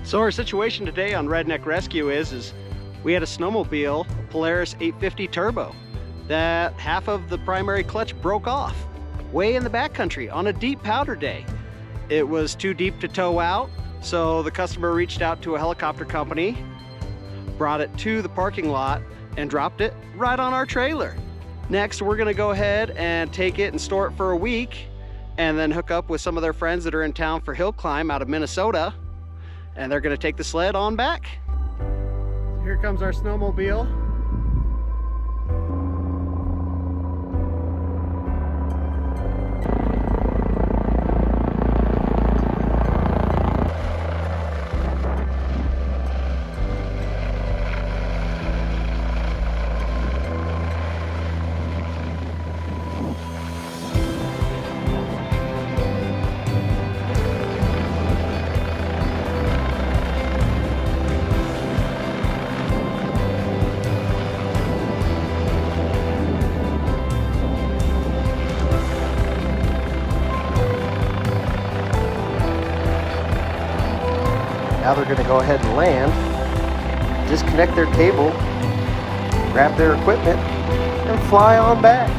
So our situation today on Redneck Rescue is we had a snowmobile, a Polaris 850 Turbo, that half of the primary clutch broke off way in the backcountry on a deep powder day. It was too deep to tow out, so the customer reached out to a helicopter company, brought it to the parking lot, and dropped it right on our trailer. Next, we're gonna go ahead and take it and store it for a week, and then hook up with some of their friends that are in town for hill climb out of Minnesota, and they're gonna take the sled on back. Here comes our snowmobile. Now they're going to go ahead and land, disconnect their cable, grab their equipment, and fly on back.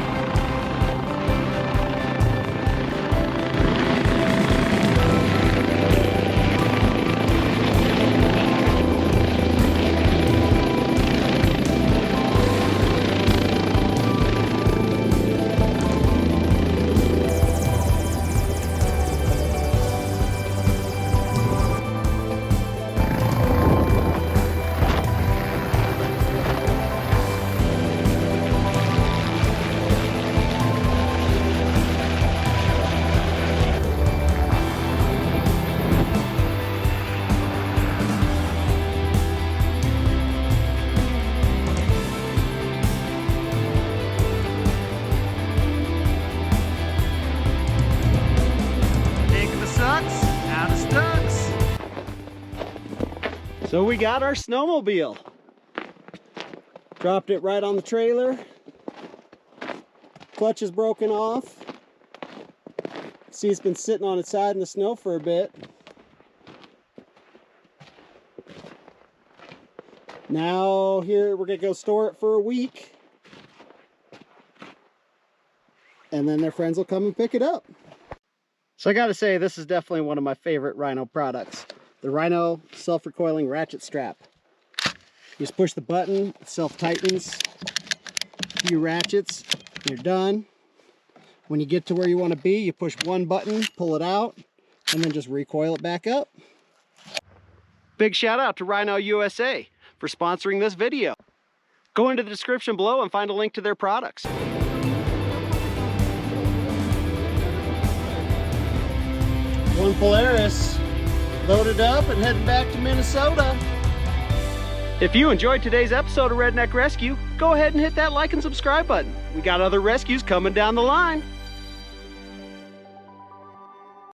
So we got our snowmobile. Dropped it right on the trailer. Clutch is broken off. See, it's been sitting on its side in the snow for a bit. Now here we're gonna go store it for a week. And then their friends will come and pick it up. So I gotta say, this is definitely one of my favorite Rhino products. The Rhino self-recoiling ratchet strap. You just push the button, it self-tightens, a few ratchets, you're done. When you get to where you want to be, you push one button, pull it out, and then just recoil it back up. Big shout out to Rhino USA for sponsoring this video. Go into the description below and find a link to their products. One Polaris loaded up and heading back to Minnesota. If you enjoyed today's episode of Redneck Rescue, go ahead and hit that like and subscribe button. We got other rescues coming down the line.